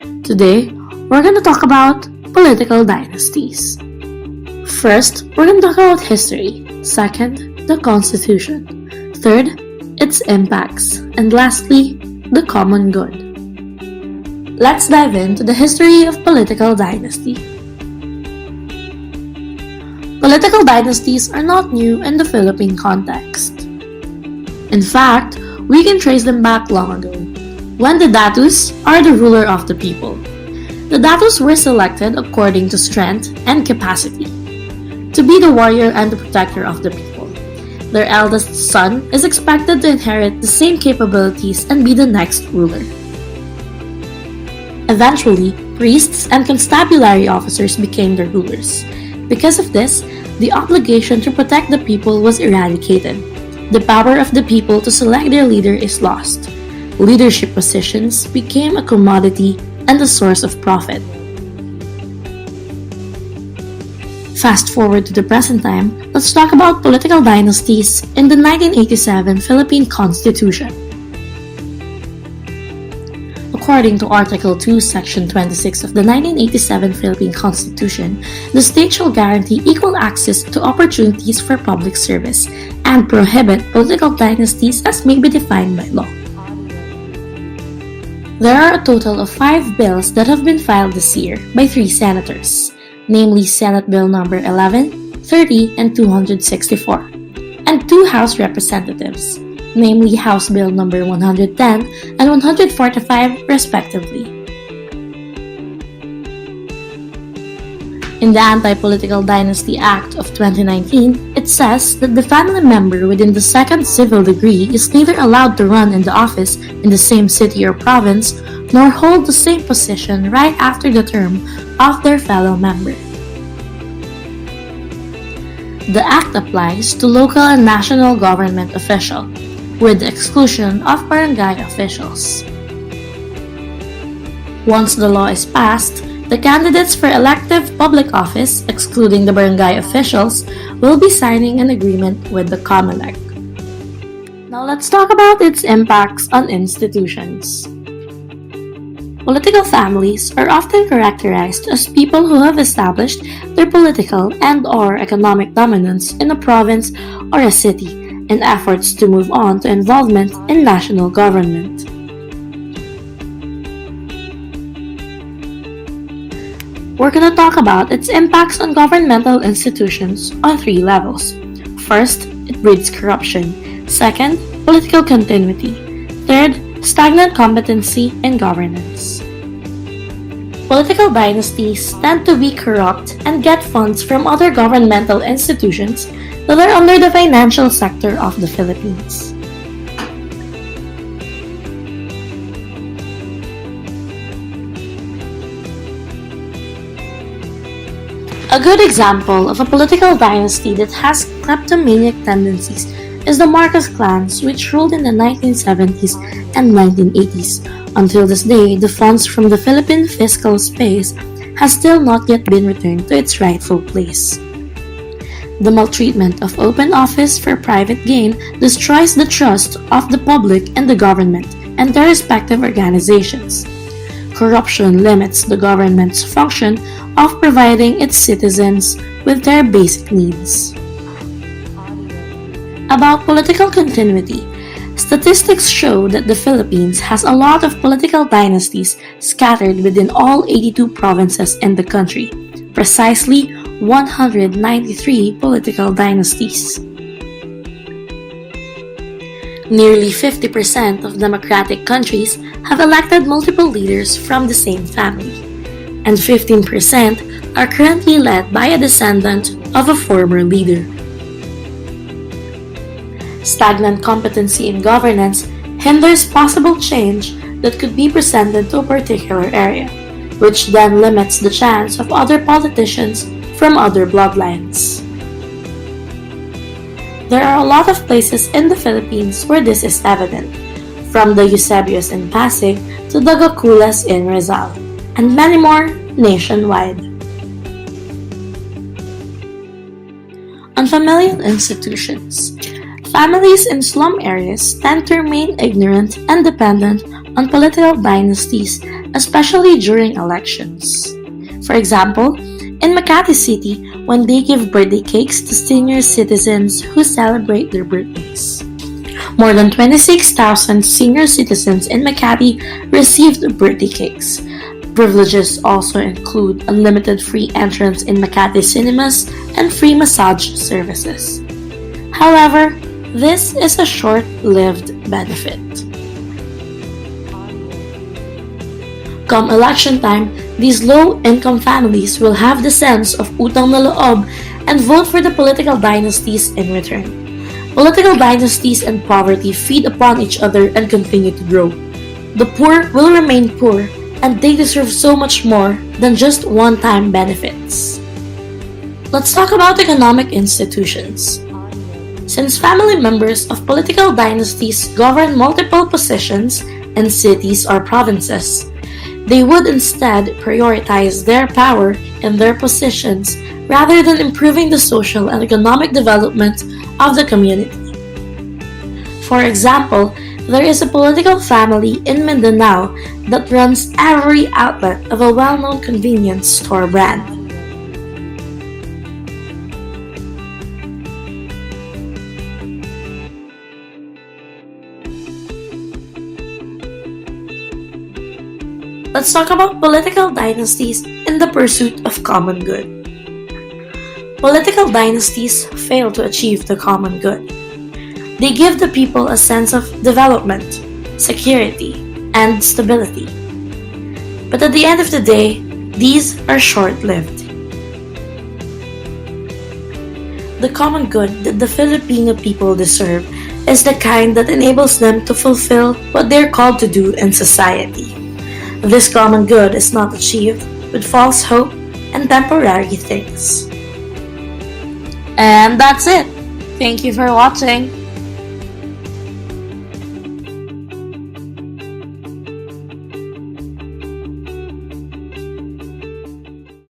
Today, we're going to talk about political dynasties. First, we're going to talk about history. Second, the Constitution. Third, its impacts. And lastly, the common good. Let's dive into the history of political dynasty. Political dynasties are not new in the Philippine context. In fact, we can trace them back long ago, when the datus are the ruler of the people. The datus were selected according to strength and capacity, to be the warrior and the protector of the people. Their eldest son is expected to inherit the same capabilities and be the next ruler. Eventually, priests and constabulary officers became the rulers. Because of this, the obligation to protect the people was eradicated. The power of the people to select their leader is lost. Leadership positions became a commodity and a source of profit. Fast forward to the present time, let's talk about political dynasties in the 1987 Philippine Constitution. According to Article 2, Section 26 of the 1987 Philippine Constitution, the state shall guarantee equal access to opportunities for public service and prohibit political dynasties as may be defined by law. There are a total of 5 bills that have been filed this year by 3 senators, namely Senate Bill number 11, 30, and 264, and 2 House representatives, namely House Bill number 110 and 145 respectively. In the Anti-Political Dynasty Act of 2019, it says that the family member within the second civil degree is neither allowed to run in the office in the same city or province, nor hold the same position right after the term of their fellow member. The act applies to local and national government officials, with the exclusion of barangay officials. Once the law is passed, the candidates for elective public office, excluding the barangay officials, will be signing an agreement with the COMELEC. Now let's talk about its impacts on institutions. Political families are often characterized as people who have established their political and/or economic dominance in a province or a city in efforts to move on to involvement in national government. We're going to talk about its impacts on governmental institutions on 3 levels. First, it breeds corruption. Second, political continuity. Third, stagnant competency in governance. Political dynasties tend to be corrupt and get funds from other governmental institutions that are under the financial sector of the Philippines. A good example of a political dynasty that has kleptomaniac tendencies is the Marcos clans, which ruled in the 1970s and 1980s. Until this day, the funds from the Philippine fiscal space has still not yet been returned to its rightful place. The maltreatment of open office for private gain destroys the trust of the public and the government and their respective organizations. Corruption limits the government's function of providing its citizens with their basic needs. About political continuity, statistics show that the Philippines has a lot of political dynasties scattered within all 82 provinces in the country, precisely 193 political dynasties. Nearly 50% of democratic countries have elected multiple leaders from the same family, and 15% are currently led by a descendant of a former leader. Stagnant competency in governance hinders possible change that could be presented to a particular area, which then limits the chance of other politicians from other bloodlines. There are a lot of places in the Philippines where this is evident, from the Eusebius in Pasig to the Gakulas in Rizal, and many more nationwide. On familial institutions, families in slum areas tend to remain ignorant and dependent on political dynasties, especially during elections. For example, in Makati City, when they give birthday cakes to senior citizens who celebrate their birthdays. More than 26,000 senior citizens in Makati received birthday cakes. Privileges also include unlimited free entrance in Makati cinemas and free massage services. However, this is a short-lived benefit. Come election time, these low-income families will have the sense of utang na loob and vote for the political dynasties in return. Political dynasties and poverty feed upon each other and continue to grow. The poor will remain poor, and they deserve so much more than just one-time benefits. Let's talk about economic institutions. Since family members of political dynasties govern multiple positions in cities or provinces, they would instead prioritize their power and their positions rather than improving the social and economic development of the community. For example, there is a political family in Mindanao that runs every outlet of a well-known convenience store brand. Let's talk about political dynasties in the pursuit of common good. Political dynasties fail to achieve the common good. They give the people a sense of development, security, and stability. But at the end of the day, these are short-lived. The common good that the Filipino people deserve is the kind that enables them to fulfill what they're called to do in society. This common good is not achieved with false hope and temporary things. And that's it. Thank you for watching.